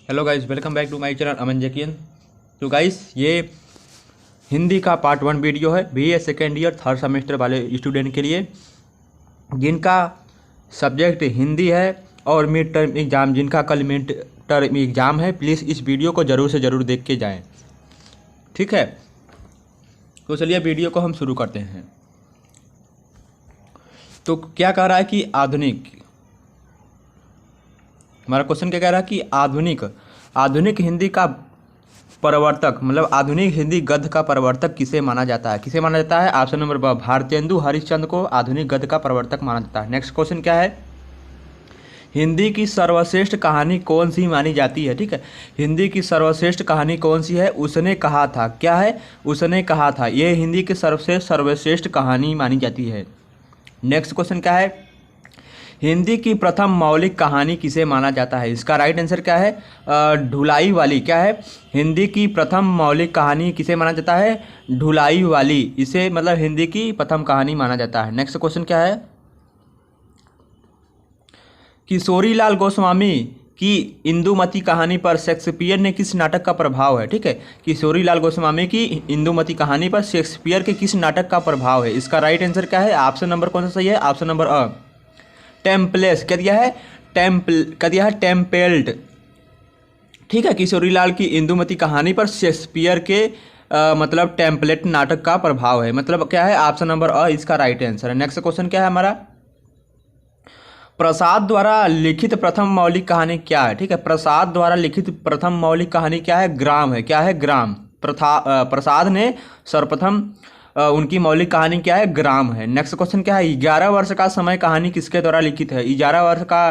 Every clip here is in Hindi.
Hello guys, welcome back to my channel Aman जैकियन। तो गाइस, ये हिंदी का पार्ट 1 वीडियो है BA second year third semester वाले स्टूडेंट के लिए जिनका सब्जेक्ट हिंदी है और मिड टर्म एग्ज़ाम, जिनका कल मिड टर्म एग्ज़ाम है। प्लीज़ इस वीडियो को ज़रूर से ज़रूर देख के जाएं, ठीक है। तो चलिए वीडियो को हम शुरू करते हैं। तो क्या कह रहा है कि आधुनिक, हमारा क्वेश्चन क्या कह रहा है कि आधुनिक हिंदी का प्रवर्तक, मतलब आधुनिक हिंदी गद्य का प्रवर्तक किसे माना जाता है? किसे माना जाता है? ऑप्शन नंबर ब, भारतेंदु हरिश्चंद्र को आधुनिक गद्य का प्रवर्तक माना जाता है। नेक्स्ट क्वेश्चन क्या है? हिंदी की सर्वश्रेष्ठ कहानी कौन सी मानी जाती है? ठीक है, हिंदी की सर्वश्रेष्ठ कहानी कौन सी है? उसने कहा था। क्या है? उसने कहा था। ये हिंदी की सर्वश्रेष्ठ कहानी मानी जाती है। नेक्स्ट क्वेश्चन क्या है? हिंदी की प्रथम मौलिक कहानी किसे माना जाता है? इसका राइट आंसर क्या है? ढुलाई वाली। क्या है? हिंदी की प्रथम मौलिक कहानी किसे माना जाता है? ढुलाई वाली। इसे मतलब हिंदी की प्रथम कहानी माना जाता है। नेक्स्ट क्वेश्चन क्या है? किशोरीलाल गोस्वामी की इंदुमती कहानी पर शेक्सपियर ने किस नाटक का प्रभाव है? ठीक है, किशोरीलाल गोस्वामी की इंदुमती कहानी पर शेक्सपियर के किस नाटक का प्रभाव है? इसका राइट आंसर क्या है? ऑप्शन नंबर कौन सा सही है? ऑप्शन नंबर अ, टेम्पलेस। क्या दिया है? क्या दिया है? टेम्पेल्ड। ठीक है, किशोरीलाल की इंदुमती कहानी पर शेक्सपियर के मतलब टेम्पलेट नाटक का प्रभाव है। मतलब क्या है? ऑप्शन नंबर अ इसका राइट आंसर है। नेक्स्ट क्वेश्चन क्या है हमारा? प्रसाद द्वारा लिखित प्रथम मौलिक कहानी क्या है? ठीक है, प्रसाद द्वारा लिखित प्रथम मौलिक कहानी क्या है? ग्राम है। क्या है? ग्राम। प्रसाद ने सर्वप्रथम उनकी मौलिक कहानी क्या है? ग्राम है। नेक्स्ट क्वेश्चन क्या है? 11 वर्ष का समय कहानी किसके द्वारा लिखित है? 11 वर्ष का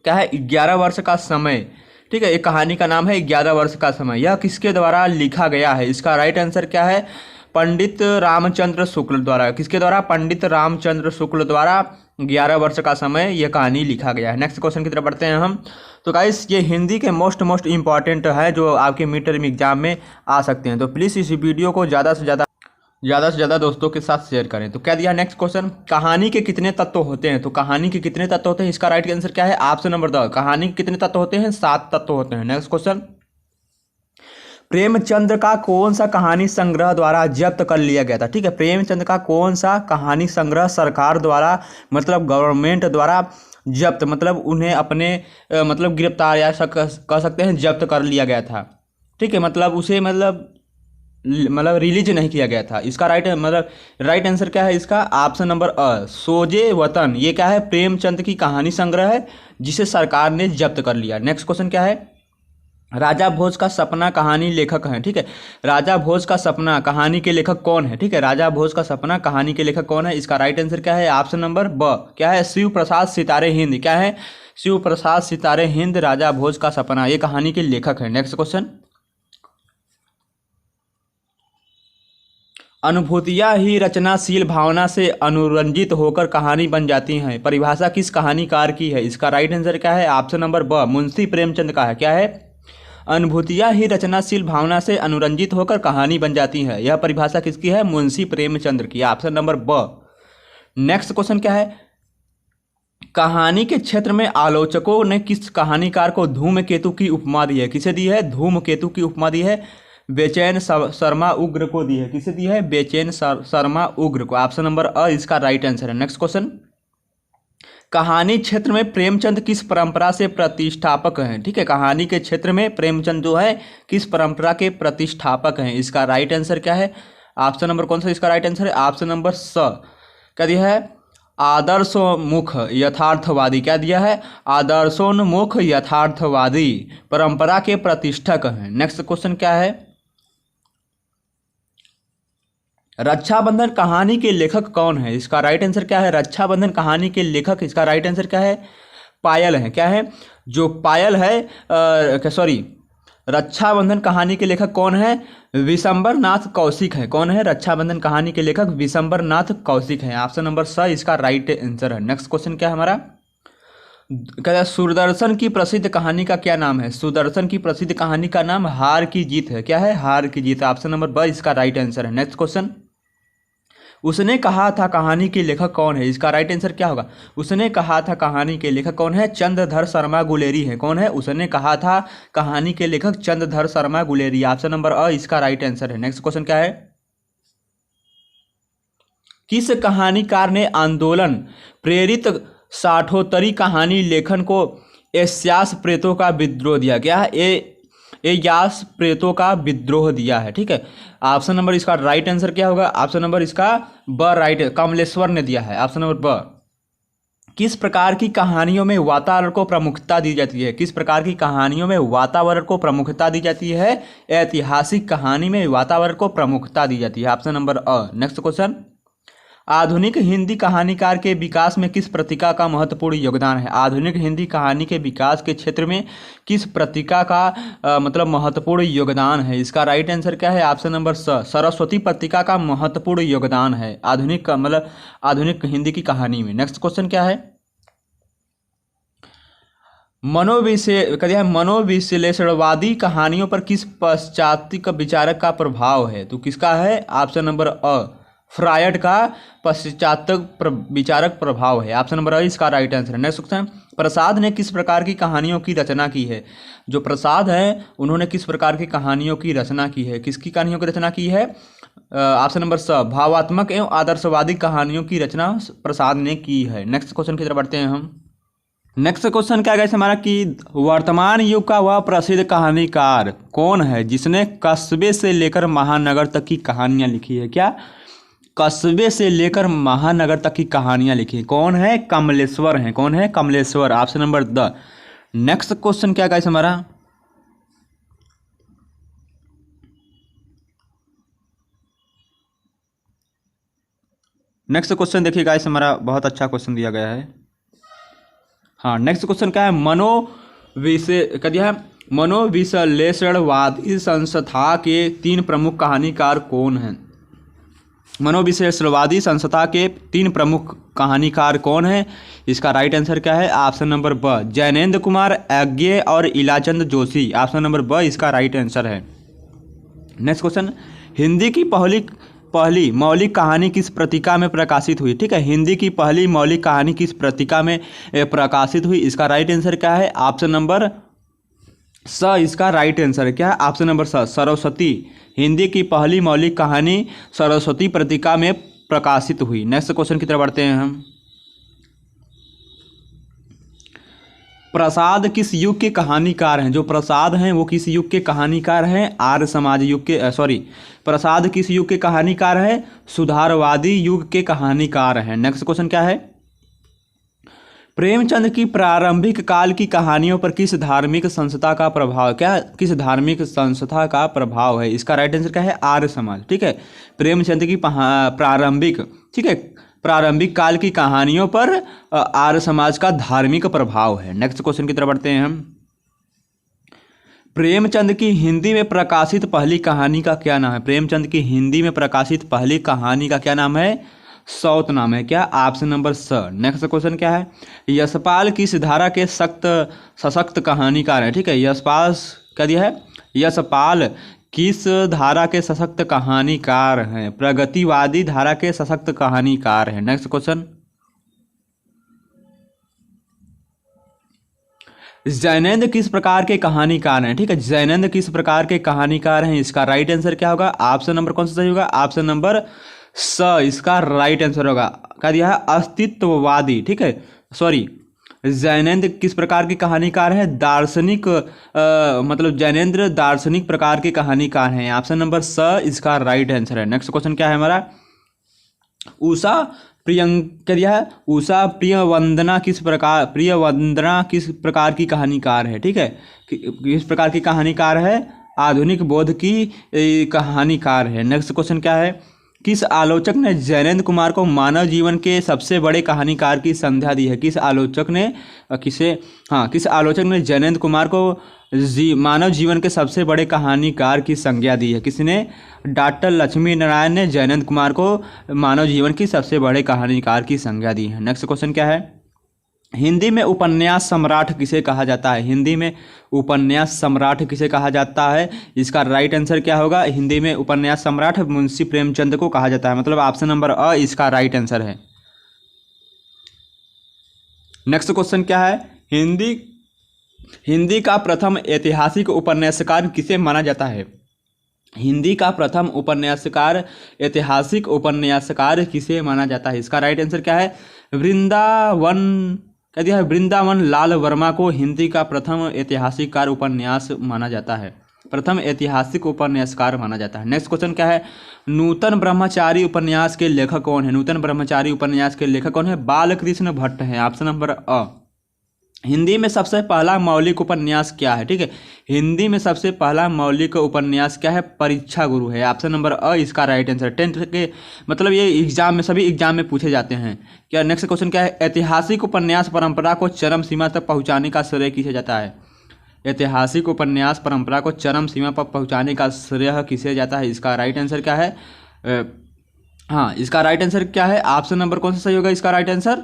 क्या है? 11 वर्ष का समय। ठीक है, एक कहानी का नाम है 11 वर्ष का समय। यह किसके द्वारा लिखा गया है? इसका राइट आंसर क्या है? पंडित रामचंद्र शुक्ल द्वारा। किसके द्वारा? पंडित रामचंद्र शुक्ल द्वारा 11 वर्ष का समय यह कहानी लिखा गया है। नेक्स्ट क्वेश्चन की तरफ बढ़ते हैं हम। तो गाइस, ये हिंदी के मोस्ट इंपॉर्टेंट है जो आपके मिड टर्म एग्जाम में आ सकते हैं। तो प्लीज़ इस वीडियो को ज़्यादा से ज़्यादा दोस्तों के साथ शेयर करें। तो क्या दिया? नेक्स्ट क्वेश्चन, कहानी के कितने तत्व होते हैं? तो कहानी के कितने तत्व होते हैं? इसका राइट आंसर क्या है? ऑप्शन नंबर द, कहानी के कितने तत्व होते हैं? 7 तत्व होते हैं। नेक्स्ट क्वेश्चन, प्रेमचंद का कौन सा कहानी संग्रह द्वारा जब्त कर लिया गया था? ठीक है, प्रेमचंद का कौन सा कहानी संग्रह सरकार द्वारा, मतलब गवर्नमेंट द्वारा जब्त, मतलब उन्हें अपने मतलब गिरफ्तार या कह सकते हैं जब्त कर लिया गया था। ठीक है, मतलब उसे मतलब रिलीज नहीं किया गया था। इसका राइट आंसर क्या है इसका? ऑप्शन नंबर अ, सोजे वतन। ये क्या है? प्रेमचंद की कहानी संग्रह है जिसे सरकार ने जब्त कर लिया। नेक्स्ट क्वेश्चन क्या है? राजा भोज का सपना कहानी लेखक हैं। ठीक है, राजा भोज का सपना कहानी के लेखक कौन है? ठीक है, राजा भोज का सपना कहानी के लेखक कौन है? इसका राइट आंसर क्या है? ऑप्शन नंबर ब, क्या है? शिव प्रसाद सितारे हिंद। क्या है? शिव प्रसाद सितारे हिंद राजा भोज का सपना, ये कहानी के लेखक है। नेक्स्ट क्वेश्चन, अनुभूतियाँ ही रचनाशील भावना से अनुरंजित होकर कहानी बन जाती हैं। परिभाषा किस कहानीकार की है? इसका राइट आंसर क्या है? ऑप्शन नंबर ब, मुंशी प्रेमचंद का है। क्या है? अनुभूतियाँ ही रचनाशील भावना से अनुरंजित होकर कहानी बन जाती है। यह परिभाषा किसकी है? मुंशी प्रेमचंद्र की। ऑप्शन नंबर ब। नेक्स्ट क्वेश्चन क्या है? कहानी के क्षेत्र में आलोचकों ने किस कहानीकार को धूमकेतु की उपमा दी है? किसे दी है? धूमकेतु की उपमा दी है बेचैन शर्मा उग्र को दी है। किसे दी है? बेचैन शर्मा उग्र को। ऑप्शन नंबर अ इसका राइट आंसर है। नेक्स्ट क्वेश्चन, कहानी क्षेत्र में प्रेमचंद किस परंपरा से प्रतिष्ठापक हैं? ठीक है, कहानी के क्षेत्र में प्रेमचंद जो है किस परंपरा के प्रतिष्ठापक हैं? इसका राइट आंसर क्या है? ऑप्शन नंबर कौन सा इसका राइट आंसर है? ऑप्शन नंबर स। क्या दिया है? आदर्शोन्मुख यथार्थवादी। क्या दिया है? आदर्शोन्मुख यथार्थवादी परंपरा के प्रतिष्ठक हैं। नेक्स्ट क्वेश्चन क्या है? रक्षाबंधन कहानी के लेखक कौन है? इसका राइट आंसर क्या है? रक्षाबंधन कहानी के लेखक, इसका राइट आंसर क्या है? पायल है। क्या है? जो पायल है, सॉरी, रक्षाबंधन कहानी के लेखक कौन है? विशंबर नाथ कौशिक है। कौन है? रक्षाबंधन कहानी के लेखक विशंबर नाथ कौशिक है। ऑप्शन नंबर स इसका राइट आंसर है। नेक्स्ट क्वेश्चन क्या है हमारा? कहता है सुदर्शन की प्रसिद्ध कहानी का क्या नाम है? सुदर्शन की प्रसिद्ध कहानी का नाम हार की जीत है। क्या है? हार की जीत। ऑप्शन नंबर ब इसका राइट आंसर है। नेक्स्ट क्वेश्चन, उसने कहा था कहानी के लेखक कौन है? इसका राइट आंसर क्या होगा? उसने कहा था कहानी के लेखक कौन है? चंद्रधर शर्मा गुलेरी है। कौन है? उसने कहा था कहानी के लेखक चंद्रधर शर्मा गुलेरी। ऑप्शन नंबर अ इसका राइट आंसर है। नेक्स्ट क्वेश्चन क्या है? किस कहानीकार ने आंदोलन प्रेरित साठोत्तरी कहानी लेखन को एस्यास प्रेतों का विद्रोह दिया? क्या है? ए यास प्रेतों का विद्रोह दिया है। ठीक है, ऑप्शन नंबर इसका राइट आंसर क्या होगा? ऑप्शन नंबर इसका ब राइट, कमलेश्वर ने दिया है। ऑप्शन नंबर ब। किस प्रकार की कहानियों में वातावरण को प्रमुखता दी जाती है? किस प्रकार की कहानियों में वातावरण को प्रमुखता दी जाती है? ऐतिहासिक कहानी में वातावरण को प्रमुखता दी जाती है। ऑप्शन नंबर अ। नेक्स्ट क्वेश्चन, आधुनिक हिंदी कहानीकार के विकास में किस पत्रिका का महत्वपूर्ण योगदान है? आधुनिक हिंदी कहानी के विकास के क्षेत्र में किस पत्रिका का मतलब महत्वपूर्ण योगदान है? इसका राइट आंसर क्या है? ऑप्शन नंबर स, सरस्वती पत्रिका का महत्वपूर्ण योगदान है आधुनिक मतलब आधुनिक हिंदी की कहानी में। नेक्स्ट क्वेश्चन क्या है? मनोविश्लेषणवादी कहानियों पर किस पाश्चात्य विचारक का प्रभाव है? तो किसका है? ऑप्शन नंबर अ, फ्रायड का पाश्चात्य विचारक प्रभाव है। ऑप्शन नंबर अ इसका राइट आंसर है। नेक्स्ट क्वेश्चन, प्रसाद ने किस प्रकार की कहानियों की रचना की है? जो प्रसाद है उन्होंने किस प्रकार की कहानियों की रचना की है? किसकी कहानियों की रचना की है? ऑप्शन नंबर स, भावात्मक एवं आदर्शवादी कहानियों की रचना प्रसाद ने की है। नेक्स्ट क्वेश्चन की तरफ बढ़ते हैं हम। नेक्स्ट क्वेश्चन क्या है हमारा कि वर्तमान युग का वह प्रसिद्ध कहानीकार कौन है जिसने कस्बे से लेकर महानगर तक की कहानियां लिखी है? क्या? कस्बे से लेकर महानगर तक की कहानियां लिखी है। कौन है? कमलेश्वर हैं। कौन है? Kamleshwar. Option number D. Next question क्या गाइस हमारा? नेक्स्ट क्वेश्चन देखिए गाइस, हमारा बहुत अच्छा क्वेश्चन दिया गया है। हाँ, नेक्स्ट क्वेश्चन क्या है? मनोविश्लेषणवादी संस्था के 3 प्रमुख कहानीकार कौन हैं? मनोविश्लेषणवादी संस्था के 3 प्रमुख कहानीकार कौन है? इसका राइट आंसर क्या है? ऑप्शन नंबर ब, जैनेन्द्र कुमार अज्ञे और इलाचंद जोशी। ऑप्शन नंबर ब इसका राइट आंसर है। नेक्स्ट क्वेश्चन, हिंदी की पहली मौलिक कहानी किस पत्रिका में प्रकाशित हुई? ठीक है, हिंदी की पहली मौलिक कहानी किस पत्रिका में प्रकाशित हुई? इसका राइट आंसर क्या है? ऑप्शन नंबर स इसका राइट आंसर है। क्या है? ऑप्शन नंबर स, सरस्वती। हिंदी की पहली मौलिक कहानी सरस्वती पत्रिका में प्रकाशित हुई। नेक्स्ट क्वेश्चन की तरफ बढ़ते हैं हम। प्रसाद किस युग के कहानीकार हैं? जो प्रसाद हैं वो किस युग के कहानीकार हैं? आर्य समाज युग के प्रसाद किस युग के कहानीकार हैं? सुधारवादी युग के कहानीकार हैं। नेक्स्ट क्वेश्चन क्या है? प्रेमचंद की प्रारंभिक काल की कहानियों पर किस धार्मिक संस्था का प्रभाव? क्या? किस धार्मिक संस्था का प्रभाव है? इसका राइट आंसर क्या है? आर्य समाज। ठीक है, प्रेमचंद की प्रारंभिक, ठीक है, प्रारंभिक काल की कहानियों पर आर्य समाज का धार्मिक प्रभाव है। नेक्स्ट क्वेश्चन की तरफ बढ़ते हैं हम। प्रेमचंद की हिंदी में प्रकाशित पहली कहानी का क्या नाम है? प्रेमचंद की हिंदी में प्रकाशित पहली कहानी का क्या नाम है? सौत नाम है। क्या? ऑप्शन नंबर स। नेक्स्ट क्वेश्चन क्या है? यशपाल किस धारा के सशक्त कहानीकार है? ठीक है, यशपाल क्या दिया है? यशपाल किस धारा के सशक्त कहानीकार हैं? प्रगतिवादी धारा के सशक्त कहानीकार हैं। नेक्स्ट क्वेश्चन, जैनेन्द्र किस प्रकार के कहानीकार हैं? ठीक है, जैनेन्द्र किस प्रकार के कहानीकार हैं? इसका राइट आंसर क्या होगा? ऑप्शन नंबर कौन सा सही होगा? ऑप्शन नंबर स इसका राइट आंसर होगा। क्या दिया है? अस्तित्ववादी। ठीक है, जैनेन्द्र किस प्रकार के कहानीकार हैं? दार्शनिक मतलब जैनेन्द्र दार्शनिक प्रकार के कहानीकार हैं। ऑप्शन नंबर स इसका राइट आंसर है। नेक्स्ट क्वेश्चन क्या है हमारा? उषा प्रियंका दिया है। उषा प्रियवंदना किस प्रकार की कहानीकार है? ठीक है, किस प्रकार की कहानीकार है? आधुनिक बोध की कहानीकार है। नेक्स्ट क्वेश्चन क्या है? किस आलोचक ने जैनेन्द्र कुमार को मानव जीवन के सबसे बड़े कहानीकार की संज्ञा दी है? किस आलोचक ने जैनेन्द्र कुमार को मानव जीवन के सबसे बड़े कहानीकार की संज्ञा दी है? किसने? डॉक्टर लक्ष्मी नारायण ने जैनेन्द्र कुमार को मानव जीवन की सबसे बड़े कहानीकार की संज्ञा दी है। नेक्स्ट क्वेश्चन क्या है? हिंदी में उपन्यास सम्राट किसे कहा जाता है? हिंदी में उपन्यास सम्राट किसे कहा जाता है? इसका राइट आंसर क्या होगा? हिंदी में उपन्यास सम्राट मुंशी प्रेमचंद को कहा जाता है, मतलब ऑप्शन नंबर अ इसका राइट आंसर है। नेक्स्ट क्वेश्चन क्या है? हिंदी का प्रथम ऐतिहासिक उपन्यासकार किसे माना जाता है? हिंदी का प्रथम उपन्यासकार ऐतिहासिक उपन्यासकार किसे माना जाता है? इसका राइट आंसर क्या है? वृंदावन लाल वर्मा को हिंदी का प्रथम ऐतिहासिक उपन्यास माना जाता है, प्रथम ऐतिहासिक उपन्यासकार माना जाता है। नेक्स्ट क्वेश्चन क्या है? नूतन ब्रह्मचारी उपन्यास के लेखक कौन है? नूतन ब्रह्मचारी उपन्यास के लेखक कौन है? बालकृष्ण भट्ट है, ऑप्शन नंबर अ। हिंदी में सबसे पहला मौलिक उपन्यास क्या है? ठीक है, हिंदी में सबसे पहला मौलिक उपन्यास क्या है? परीक्षा गुरु है, ऑप्शन नंबर अ इसका राइट आंसर। 10th के मतलब ये एग्जाम में, सभी एग्जाम में पूछे जाते हैं। क्या नेक्स्ट क्वेश्चन क्या है? ऐतिहासिक उपन्यास परंपरा को चरम सीमा तक पहुंचाने का श्रेय किसे जाता है? ऐतिहासिक उपन्यास परंपरा को चरम सीमा पर पहुंचाने का श्रेय किसे जाता है? इसका राइट आंसर क्या है? हाँ, इसका राइट आंसर क्या है? ऑप्शन नंबर कौन सा सही होगा इसका राइट आंसर?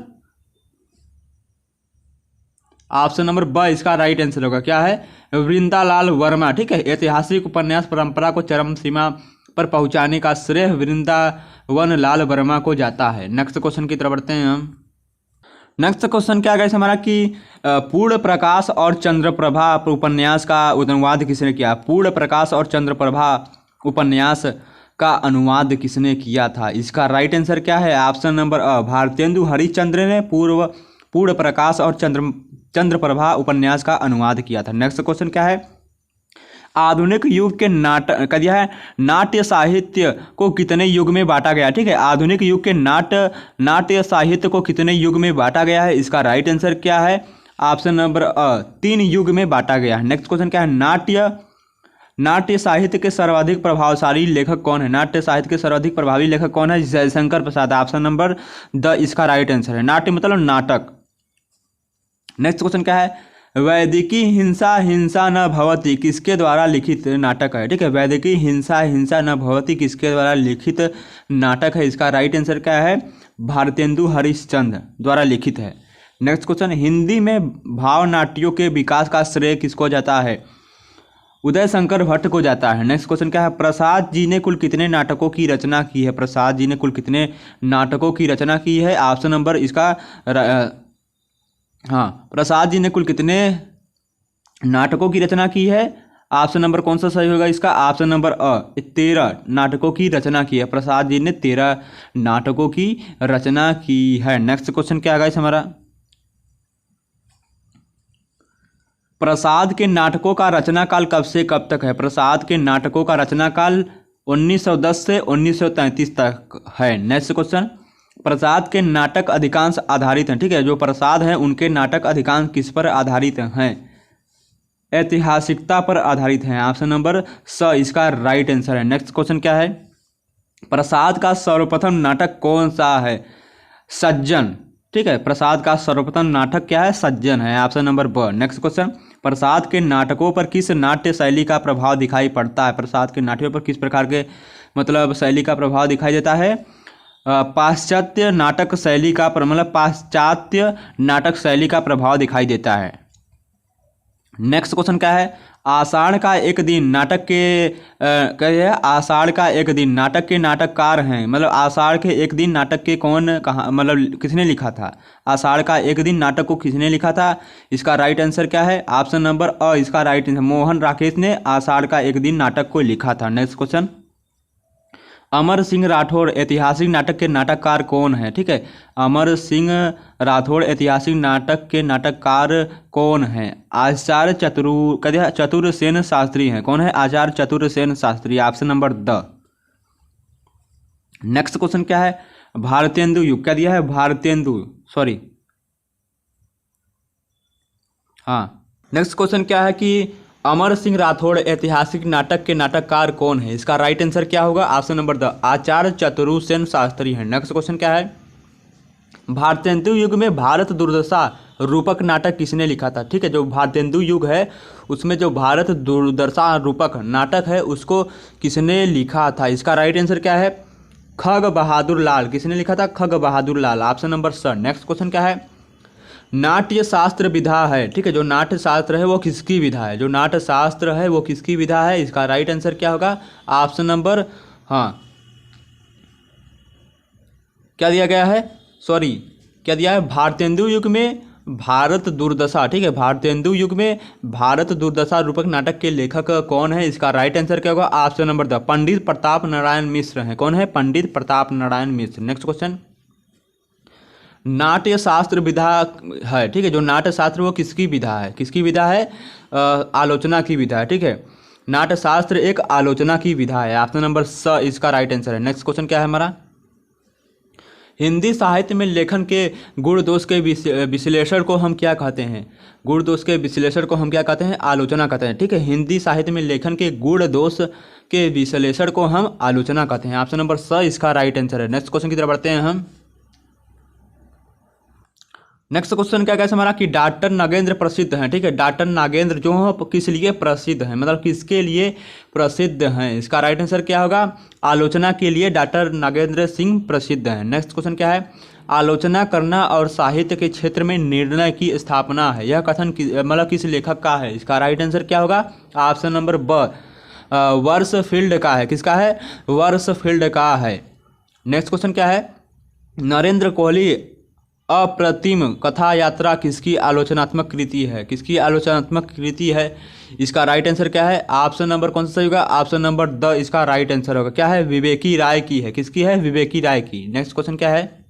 ऑप्शन नंबर ब इसका राइट आंसर होगा। क्या है? वृंदालाल वर्मा। ठीक है, ऐतिहासिक उपन्यास परंपरा को चरम सीमा पर पहुंचाने का श्रेय वृंदावन लाल वर्मा को जाता है। नेक्स्ट क्वेश्चन की तरफ बढ़ते हैं हम। नेक्स्ट क्वेश्चन क्या है हमारा कि पूर्ण प्रकाश और चंद्रप्रभा उपन्यास का अनुवाद किसने किया? पूर्ण प्रकाश और चंद्रप्रभा उपन्यास का अनुवाद किसने किया था? इसका राइट आंसर क्या है? ऑप्शन नंबर अ भारतेंदु हरिश्चंद्र ने पूर्ण प्रकाश और चंद्रप्रभा उपन्यास का अनुवाद किया था। नेक्स्ट क्वेश्चन क्या है? आधुनिक युग के नाट्य साहित्य को कितने युग में बांटा गया? ठीक है, आधुनिक युग के नाट्य साहित्य को कितने युग में बांटा गया है? इसका राइट आंसर क्या है? ऑप्शन नंबर अ 3 युग में बांटा गया है। नेक्स्ट क्वेश्चन क्या है? नाट्य साहित्य के सर्वाधिक प्रभावशाली लेखक कौन है? नाट्य साहित्य के सर्वाधिक प्रभावी लेखक कौन है? Jaishankar Prasad, option number the इसका राइट आंसर है। नाट्य मतलब नाटक। नेक्स्ट क्वेश्चन क्या है? वैदिकी हिंसा हिंसा न भवति किसके द्वारा लिखित नाटक है? ठीक है, वैदिकी हिंसा हिंसा न भवति किसके द्वारा लिखित नाटक है? इसका राइट आंसर क्या है? भारतेंदु हरिश्चंद्र द्वारा लिखित है। नेक्स्ट क्वेश्चन, हिंदी में भाव नाट्यों के विकास का श्रेय किसको जाता है? उदय शंकर भट्ट को जाता है। नेक्स्ट क्वेश्चन क्या है? प्रसाद जी ने कुल कितने नाटकों की रचना की है? प्रसाद जी ने कुल कितने नाटकों की रचना की है? ऑप्शन नंबर इसका हाँ, प्रसाद जी ने कुल कितने नाटकों की रचना की है? ऑप्शन नंबर कौन सा सही होगा इसका? ऑप्शन नंबर अ 13 नाटकों की रचना की है। प्रसाद जी ने 13 नाटकों की रचना की है। नेक्स्ट क्वेश्चन क्या है हमारा? प्रसाद के नाटकों का रचना काल कब से कब तक है? प्रसाद के नाटकों का रचना काल 1910 से 1933 तक है। नेक्स्ट क्वेश्चन, प्रसाद के नाटक अधिकांश आधारित हैं। ठीक है, जो प्रसाद हैं उनके नाटक अधिकांश किस पर आधारित हैं? ऐतिहासिकता पर आधारित हैं, ऑप्शन नंबर स इसका राइट आंसर है। नेक्स्ट क्वेश्चन क्या है? प्रसाद का सर्वप्रथम नाटक कौन सा है? सज्जन। ठीक है, प्रसाद का सर्वप्रथम नाटक क्या है? सज्जन है, ऑप्शन नंबर ब। नेक्स्ट क्वेश्चन, प्रसाद के नाटकों पर किस नाट्य शैली का प्रभाव दिखाई पड़ता है? प्रसाद के नाट्यों पर किस प्रकार के मतलब शैली का प्रभाव दिखाई देता है? पाश्चात्य नाटक शैली का मतलब पाश्चात्य नाटक शैली का प्रभाव दिखाई देता है। नेक्स्ट क्वेश्चन क्या है? आषाढ़ का एक दिन नाटक के आषाढ़ का एक दिन नाटक के नाटककार हैं, मतलब आषाढ़ के एक दिन नाटक के कौन कहाँ मतलब किसने लिखा था? आषाढ़ का एक दिन नाटक को किसने लिखा था? इसका राइट आंसर क्या है? ऑप्शन नंबर अ इसका राइट आंसर। मोहन राकेश ने आषाढ़ का एक दिन नाटक को लिखा था। नेक्स्ट क्वेश्चन, अमर सिंह राठौड़ ऐतिहासिक नाटक के नाटककार कौन है? ठीक है, अमर सिंह राठौड़ ऐतिहासिक नाटक के नाटककार कौन है? आचार्य चतुरसेन शास्त्री हैं। कौन है? Acharya Chatursen Shastri, option number D. Next question क्या है? भारतेंदु युग क्या दिया है? नेक्स्ट क्वेश्चन क्या है कि अमर सिंह राठौड़ ऐतिहासिक नाटक के नाटककार कौन है? इसका राइट आंसर क्या होगा? ऑप्शन नंबर द आचार्य चतुरसेन शास्त्री हैं। नेक्स्ट क्वेश्चन क्या है? भारतेंदु युग में भारत दुर्दशा रूपक नाटक किसने लिखा था? ठीक है, जो भारतेंदु युग है उसमें जो भारत दुर्दशा रूपक नाटक है उसको किसने लिखा था? इसका राइट आंसर क्या है? खग बहादुर लाल। किसने लिखा था? खग बहादुर लाल, ऑप्शन नंबर स। नेक्स्ट क्वेश्चन क्या है? नाट्य शास्त्र विधा है, ठीक है, जो नाट्य शास्त्र है वो किसकी विधा है, जो नाट्य शास्त्र है वो किसकी विधा है, इसका राइट आंसर क्या होगा, ऑप्शन नंबर, हाँ क्या दिया गया है, सॉरी क्या दिया है, भारतेंदु युग में भारत दुर्दशा, ठीक है, भारतेंदु युग में भारत दुर्दशा रूपक नाटक के लेखक कौन है, इसका राइट आंसर क्या होगा, ऑप्शन नंबर द पंडित प्रताप नारायण मिश्र हैं। कौन है, पंडित प्रताप नारायण मिश्र। नेक्स्ट क्वेश्चन, नाट्य शास्त्र विधा है, ठीक है, जो नाट्य शास्त्र वो किसकी विधा है, किसकी विधा है, आलोचना की विधा है, ठीक है, नाट्य शास्त्र एक आलोचना की विधा है, ऑप्शन नंबर स इसका राइट आंसर है। नेक्स्ट क्वेश्चन क्या है हमारा, हिंदी साहित्य में लेखन के गुण दोष के विश्लेषण को हम क्या कहते हैं, गुण दोष के विश्लेषण को हम क्या कहते हैं, आलोचना कहते हैं, ठीक है, हिंदी साहित्य में लेखन के गुण दोष के विश्लेषण को हम आलोचना कहते हैं, ऑप्शन नंबर स इसका राइट आंसर है। नेक्स्ट क्वेश्चन की तरफ बढ़ते हैं हम। नेक्स्ट क्वेश्चन क्या कहते हैं हमारा कि डॉक्टर नागेंद्र प्रसिद्ध हैं, ठीक है, डॉक्टर नागेंद्र जो है किस लिए प्रसिद्ध हैं, मतलब किसके लिए प्रसिद्ध हैं, इसका राइट आंसर क्या होगा, आलोचना के लिए डॉक्टर नागेंद्र सिंह प्रसिद्ध हैं। नेक्स्ट क्वेश्चन क्या है, आलोचना करना और साहित्य के क्षेत्र में निर्णय की स्थापना है, यह कथन मतलब किस लेखक का है, इसका राइट आंसर क्या होगा, ऑप्शन नंबर ब वर्सफील्ड का है, किसका है, वर्सफील्ड का है। नेक्स्ट क्वेश्चन क्या है, नरेंद्र कोहली अप्रतिम कथा यात्रा किसकी आलोचनात्मक कृति है, किसकी आलोचनात्मक कृति है, इसका राइट आंसर क्या है, ऑप्शन नंबर कौन सा सही होगा, ऑप्शन नंबर द इसका राइट आंसर होगा, क्या है, विवेकी राय की है, किसकी है, विवेकी राय की। नेक्स्ट क्वेश्चन क्या है,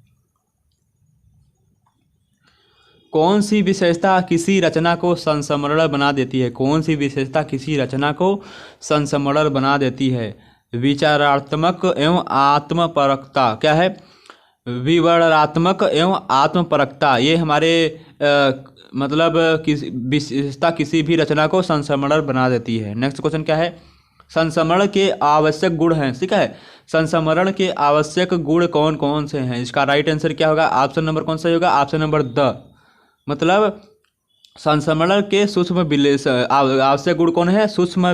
कौन सी विशेषता किसी रचना को संस्मरण बना देती है, कौन सी विशेषता किसी रचना को संस्मरण बना देती है, विचारात्मक एवं आत्मपरकता, क्या है, विवरणात्मक एवं आत्मपरकता, ये हमारे मतलब किसी विशेषता किसी भी रचना को संस्मरण बना देती है। नेक्स्ट क्वेश्चन क्या है, संस्मरण के आवश्यक गुण हैं, ठीक है, संस्मरण के आवश्यक गुण कौन कौन से हैं, इसका राइट आंसर क्या होगा, ऑप्शन नंबर कौन सा होगा, ऑप्शन नंबर द, मतलब संस्मरण के सूक्ष्म आवश्यक गुण कौन है, सूक्ष्म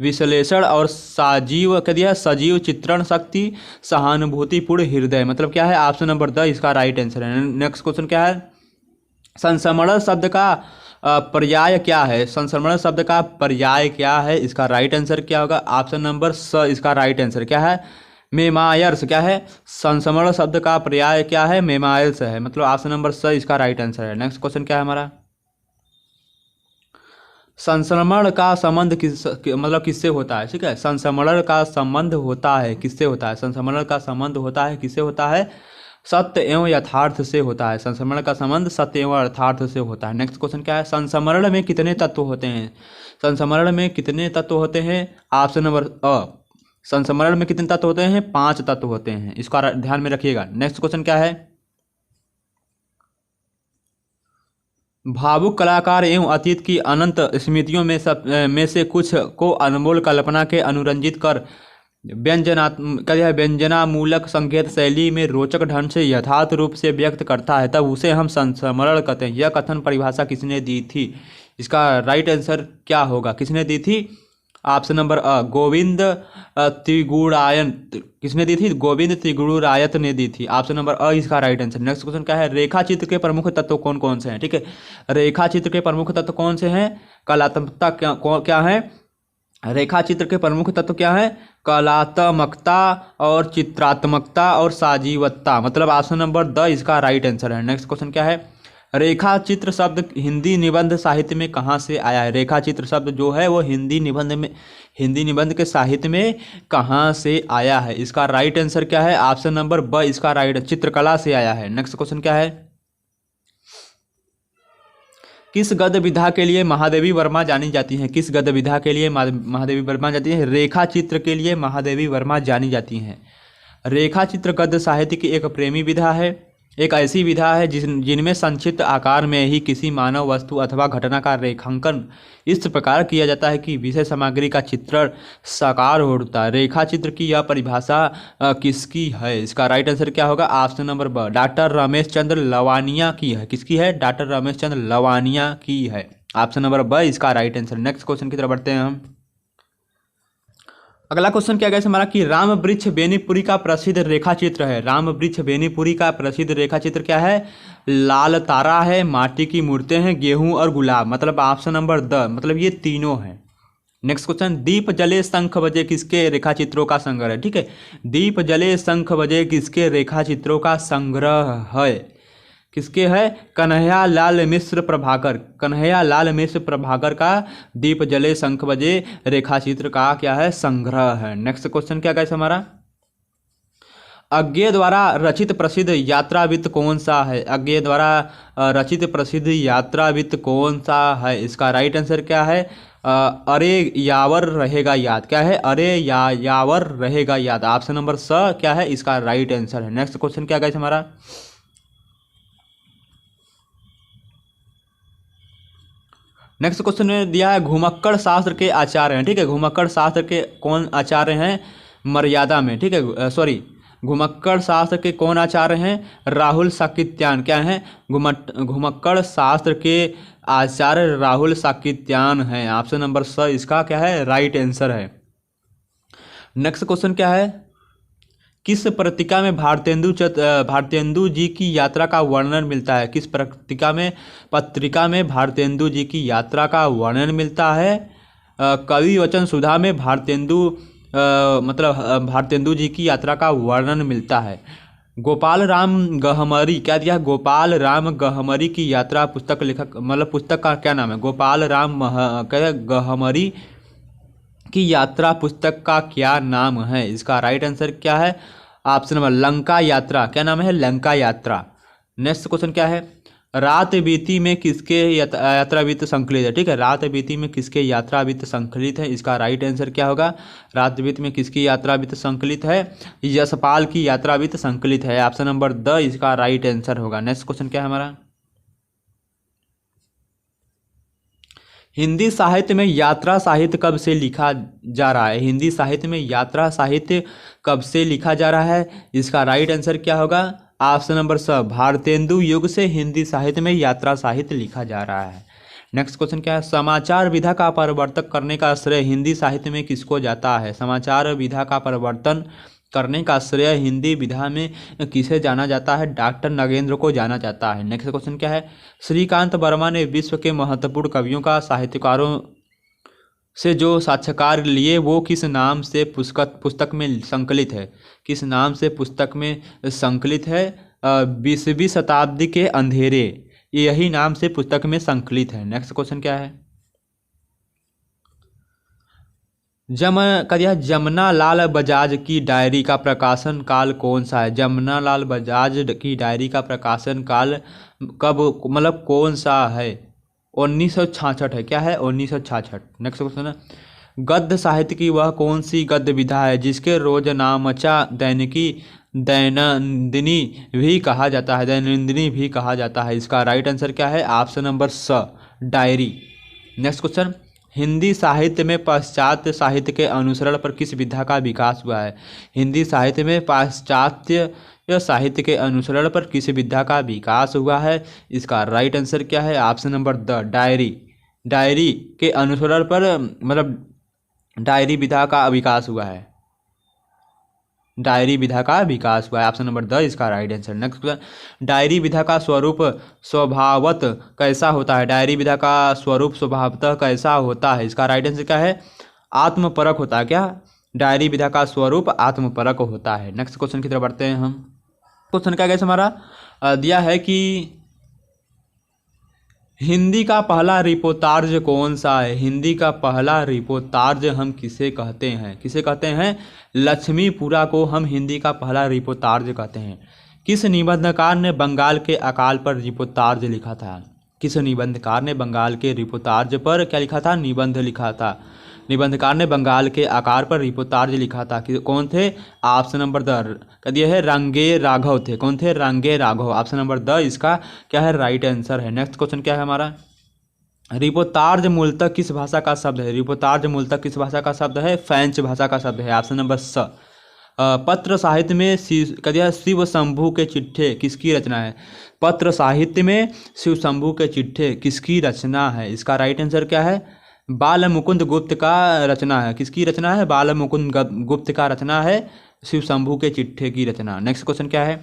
विश्लेषण और सजीव क्या दिया, सजीव चित्रण शक्ति, सहानुभूतिपूर्ण हृदय, मतलब क्या है, ऑप्शन नंबर द इसका राइट आंसर है। नेक्स्ट क्वेश्चन क्या है, संस्मरण शब्द का पर्याय क्या है, संस्मरण शब्द का पर्याय क्या है, इसका राइट आंसर क्या होगा, ऑप्शन नंबर स इसका राइट आंसर क्या है, मेमायर्स, क्या है, संस्मरण शब्द का पर्याय क्या है, मेमायर्स है, मतलब ऑप्शन नंबर स इसका राइट आंसर है। नेक्स्ट क्वेश्चन क्या है हमारा, संस्मरण का संबंध मतलब किससे होता है, ठीक है, संस्मरण का संबंध होता है किससे होता है, संस्मरण का संबंध होता है किससे होता है, सत्य एवं यथार्थ से होता है, संस्मरण का संबंध सत्य एवं यथार्थ से होता है। नेक्स्ट क्वेश्चन क्या है, संस्मरण में कितने तत्व होते हैं, संस्मरण में कितने तत्व होते हैं, ऑप्शन नंबर अ, संस्मरण में कितने तत्व होते हैं, 5 तत्व होते हैं, इसका ध्यान में रखिएगा। नेक्स्ट क्वेश्चन क्या है, भावुक कलाकार एवं अतीत की अनंत स्मृतियों में से कुछ को अनमोल कल्पना के अनुरंजित कर व्यंजनामूलक संकेत शैली में रोचक ढंग से यथार्थ रूप से व्यक्त करता है, तब उसे हम संस्मरण कहते हैं। यह कथन परिभाषा किसने दी थी, इसका राइट आंसर क्या होगा, किसने दी थी, ऑप्शन नंबर अ गोविंद त्रिगुणायन, किसने दी थी, गोविंद त्रिगुणायत ने दी थी, ऑप्शन नंबर अ इसका राइट आंसर। नेक्स्ट क्वेश्चन क्या है, रेखा चित्र के प्रमुख तत्व कौन कौन से हैं, ठीक है, रेखा चित्र के प्रमुख तत्व कौन से हैं, कलात्मकता क्या है, रेखा चित्र के प्रमुख तत्व क्या है, कलात्मकता और चित्रात्मकता और साजीवत्ता, मतलब ऑप्शन नंबर द इसका राइट आंसर है। नेक्स्ट क्वेश्चन क्या है, रेखा चित्र शब्द हिंदी निबंध साहित्य में कहाँ से आया है, रेखा चित्र शब्द जो है वो हिंदी निबंध के साहित्य में कहाँ से आया है, इसका राइट आंसर क्या है, ऑप्शन नंबर ब इसका राइट, चित्रकला से आया है। नेक्स्ट क्वेश्चन क्या है, किस गद्य विधा के लिए महादेवी वर्मा जानी जाती हैं, किस गद्य विधा के लिए महादेवी वर्मा जाती है, रेखा चित्र के लिए महादेवी वर्मा जानी जाती हैं। रेखा चित्र गद्य साहित्य की एक प्रेमी विधा है, एक ऐसी विधा है जिनमें संक्षिप्त आकार में ही किसी मानव वस्तु अथवा घटना का रेखांकन इस प्रकार किया जाता है कि विषय सामग्री का चित्रण साकार होता है। रेखा चित्र की यह परिभाषा किसकी है, इसका राइट आंसर क्या होगा, ऑप्शन नंबर ब डॉक्टर रमेश चंद्र लवानिया की है, किसकी है, डॉक्टर रमेश चंद्र लवानिया की है, ऑप्शन नंबर ब इसका राइट आंसर। नेक्स्ट क्वेश्चन की तरफ बढ़ते हैं हम। अगला क्वेश्चन क्या है हमारा कि राम वृक्ष बेनीपुरी का प्रसिद्ध रेखा चित्र है। राम वृक्ष बेनीपुरी का प्रसिद्ध रेखा चित्र क्या है? लाल तारा है, माटी की मूर्तें हैं, गेहूं और गुलाब। मतलब ऑप्शन नंबर द, मतलब ये तीनों हैं। नेक्स्ट क्वेश्चन, दीप जले शंख बजे किसके रेखा चित्रों का संग्रह है? ठीक है, दीप जले शंख बजे किसके रेखा चित्रों का संग्रह है? किसके है? कन्हैया लाल मिश्र प्रभाकर। कन्हैया लाल मिश्र प्रभाकर का दीप जले शंख बजे रेखा चित्र का क्या है? संग्रह है। नेक्स्ट क्वेश्चन क्या है हमारा? अज्ञे द्वारा रचित प्रसिद्ध यात्रावृत्त कौन सा है? अज्ञे द्वारा रचित प्रसिद्ध यात्रावृत्त कौन सा है? इसका राइट आंसर क्या है? अरे यावर रहेगा याद। क्या है? अरे यावर रहेगा याद। ऑप्शन नंबर स क्या है? इसका राइट आंसर है। नेक्स्ट क्वेश्चन क्या है हमारा? नेक्स्ट क्वेश्चन में दिया है घुमक्कड़ शास्त्र के आचार्य हैं। ठीक है, घुमक्कड़ शास्त्र के कौन आचार्य हैं? मर्यादा में। ठीक है, सॉरी, घुमक्कड़ शास्त्र के कौन आचार्य हैं? राहुल साकित्यायन। क्या है? घुमक्कड़ शास्त्र के आचार्य राहुल साकित्यायन हैं। ऑप्शन नंबर स इसका क्या है? राइट आंसर है। नेक्स्ट क्वेश्चन क्या है? किस पत्रिका में भारतेंदु जी की यात्रा का वर्णन मिलता है? किस पत्रिका में भारतेंदु जी की यात्रा का वर्णन मिलता है? कवि वचन सुधा में भारतेंदु जी की यात्रा का वर्णन मिलता है। गोपाल राम गहमरी। क्या दिया? गोपाल राम गहमरी की यात्रा पुस्तक लेखक, मतलब पुस्तक का क्या नाम है? गोपाल राम गहमरी की यात्रा पुस्तक का क्या नाम है? इसका राइट आंसर क्या है? ऑप्शन नंबर लंका यात्रा। क्या नाम है? लंका यात्रा। नेक्स्ट क्वेश्चन क्या है? रात बीती में किसके यात्रावृत्त संकलित है? ठीक है, रात बीती में किसके यात्रावृत्त संकलित है? इसका राइट आंसर क्या होगा? रात बीती में किसकी यात्रावृत्त संकलित है? यशपाल की यात्रावृत्त संकलित है। ऑप्शन नंबर द इसका राइट आंसर होगा। नेक्स्ट क्वेश्चन क्या है हमारा? हिंदी साहित्य में यात्रा साहित्य कब से लिखा जा रहा है? हिंदी साहित्य में यात्रा साहित्य कब से लिखा जा रहा है? इसका राइट आंसर क्या होगा? ऑप्शन नंबर स, भारतेंदु युग से हिंदी साहित्य में यात्रा साहित्य लिखा जा रहा है। नेक्स्ट क्वेश्चन क्या है? समाचार विधा का परिवर्तन करने का श्रेय हिंदी साहित्य में किसको जाता है? समाचार विधा का परिवर्तन करने का श्रेय हिंदी विधा में किसे जाना जाता है? डॉक्टर नगेंद्र को जाना जाता है। नेक्स्ट क्वेश्चन क्या है? श्रीकांत वर्मा ने विश्व के महत्वपूर्ण कवियों का साहित्यकारों से जो साक्षात्कार लिए वो किस नाम से पुस्तक में संकलित है? किस नाम से पुस्तक में संकलित है? 20वीं शताब्दी के अंधेरे, यही नाम से पुस्तक में संकलित है। नेक्स्ट क्वेश्चन क्या है? जमुना लाल बजाज की डायरी का प्रकाशन काल कौन सा है? जमुना लाल बजाज की डायरी का प्रकाशन काल कब, मतलब कौन सा है? 1966 है। क्या है? 1966। नेक्स्ट क्वेश्चन है, गद्य साहित्य की वह कौन सी गद्य विधा है जिसके रोजनामचा दैनंदिनी भी कहा जाता है? दैनंदिनी भी कहा जाता है। इसका राइट आंसर क्या है? ऑप्शन नंबर स, डायरी। नेक्स्ट क्वेश्चन, हिंदी साहित्य में पाश्चात्य साहित्य के अनुसरण पर किस विधा का विकास हुआ है? हिंदी साहित्य में पाश्चात्य साहित्य के अनुसरण पर किस विधा का विकास हुआ है? इसका राइट आंसर क्या है? Option number the, diary. Diary के अनुसरण पर, मतलब डायरी विधा का विकास हुआ है। डायरी विधा का विकास हुआ है। ऑप्शन नंबर द इसका right answer. Next question, diary विधा का स्वरूप स्वभावत कैसा होता है? डायरी विधा का स्वरूप स्वभावतः कैसा होता है? इसका राइट आंसर क्या है? आत्मपरक होता है। क्या? डायरी विधा का स्वरूप आत्मपरक होता है। नेक्स्ट क्वेश्चन की तरफ बढ़ते हैं हम। क्वेश्चन क्या कैसे हमारा दिया है कि हिंदी का पहला रिपोर्तार्ज कौन सा है? हिंदी का पहला रिपोर्तार्ज हम किसे कहते हैं? किसे कहते हैं? लक्ष्मीपुरा को हम हिंदी का पहला रिपोर्तार्ज कहते हैं। किस निबंधकार ने बंगाल के अकाल पर रिपोर्तार्ज लिखा था? किस निबंधकार ने बंगाल के रिपोर्तार्ज पर क्या लिखा था? निबंध लिखा था। निबंधकार ने बंगाल के आकार पर रिपोर्तार्ज लिखा था। कि कौन थे? ऑप्शन नंबर द दिए है रंगे राघव थे। कौन थे? रंगे राघव। ऑप्शन नंबर द इसका क्या है? राइट आंसर है। नेक्स्ट क्वेश्चन क्या है हमारा? रिपोर्तार्ज मूलतः किस भाषा का शब्द है? रिपोर्तार्ज मूलतः किस भाषा का शब्द है? फ्रेंच भाषा का शब्द है। ऑप्शन नंबर स। पत्र साहित्य में शिव शंभू के चिट्ठे किसकी रचना है? पत्र साहित्य में शिव शंभू के चिट्ठे किसकी रचना है? इसका राइट आंसर क्या है? बाल मुकुंद गुप्त का रचना है, किसकी रचना है? बाल मुकुंद गुप्त का रचना है शिव शंभू के चिट्ठे की रचना। नेक्स्ट क्वेश्चन क्या है?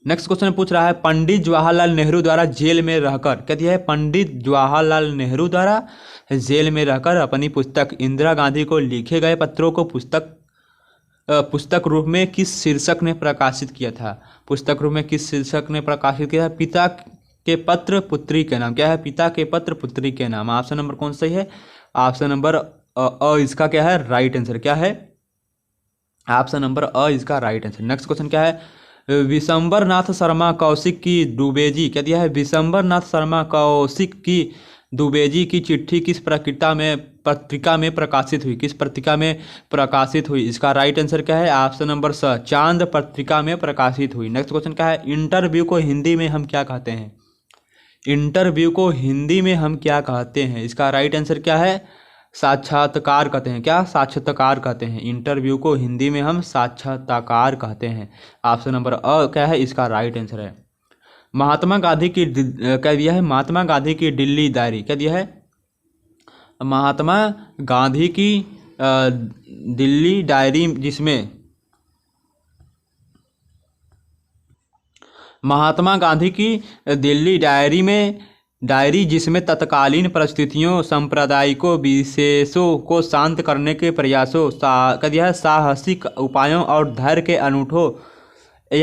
नेक्स्ट क्वेश्चन पूछ रहा है पंडित जवाहरलाल नेहरू द्वारा जेल में रहकर, क्या दिया है? पंडित जवाहरलाल नेहरू द्वारा जेल में रहकर अपनी पुस्तक इंदिरा गांधी को लिखे गए पत्रों को पुस्तक रूप में किस शीर्षक ने प्रकाशित किया था? पुस्तक रूप में किस शीर्षक ने प्रकाशित किया था? पिता के पत्र पुत्री के नाम। क्या है? पिता के पत्र पुत्री के नाम। ऑप्शन नंबर कौन सही है? ऑप्शन नंबर इसका क्या है राइट आंसर? क्या है? ऑप्शन नंबर इसका राइट आंसर। नेक्स्ट क्वेश्चन क्या है? विशंबर नाथ शर्मा कौशिक की दुबेजी, क्या दिया है? विशंबर नाथ शर्मा कौशिक की दुबेजी की चिट्ठी किस पत्रिका में प्रकाशित हुई? किस पत्रिका में प्रकाशित हुई? इसका राइट आंसर क्या है? ऑप्शन नंबर स चांद पत्रिका में प्रकाशित हुई। नेक्स्ट क्वेश्चन क्या है? इंटरव्यू को हिंदी में हम क्या कहते हैं? इंटरव्यू को हिंदी में हम क्या कहते हैं? इसका राइट आंसर क्या है? साक्षात्कार कहते हैं। क्या? साक्षात्कार कहते हैं। इंटरव्यू को हिंदी में हम साक्षात्कार कहते हैं। ऑप्शन नंबर क्या है? इसका राइट आंसर है। महात्मा गांधी की क्या दिया है? महात्मा गांधी की दिल्ली डायरी, क्या दिया है? महात्मा गांधी की दिल्ली डायरी, जिसमें महात्मा गांधी की दिल्ली डायरी जिसमें तत्कालीन परिस्थितियों, सांप्रदायिकों, विशेषों को शांत करने के प्रयासों, क्या दिया है? साहसिक उपायों और धैर्य के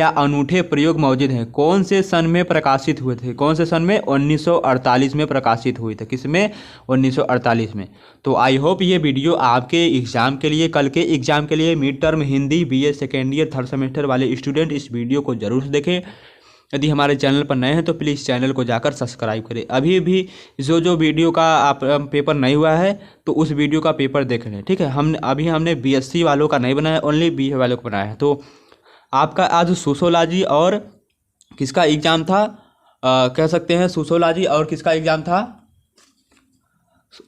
अनूठे प्रयोग मौजूद हैं। कौन से सन में प्रकाशित हुए थे? कौन से सन में? 1948 में प्रकाशित हुए थे। किसमें? 1948 में। तो आई होप ये वीडियो आपके एग्ज़ाम के लिए, कल के एग्ज़ाम के लिए, mid term Hindi BA second year 3rd semester वाले स्टूडेंट इस वीडियो को जरूर देखें। यदि हमारे चैनल पर नए हैं तो प्लीज़ चैनल को जाकर सब्सक्राइब करें। अभी भी जो वीडियो का आप पेपर नहीं हुआ है तो उस वीडियो का पेपर देख लें, ठीक है। हमने BSc वालों का नहीं बनाया, ओनली BA वालों को बनाया है। तो आपका आज सोशोलॉजी और किसका एग्ज़ाम था? कह सकते हैं सोशोलॉजी और किसका एग्ज़ाम था?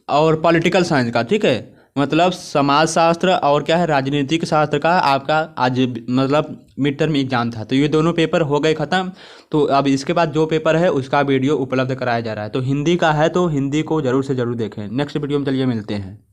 और पॉलिटिकल साइंस का, ठीक है। मतलब समाजशास्त्र और क्या है, राजनीतिक शास्त्र का आपका आज मतलब मिड टर्म एग्जाम था। तो ये दोनों पेपर हो गए ख़त्म। तो अब इसके बाद जो पेपर है उसका वीडियो उपलब्ध कराया जा रहा है। तो हिंदी का है तो हिंदी को ज़रूर से ज़रूर देखें। नेक्स्ट वीडियो में चलिए मिलते हैं।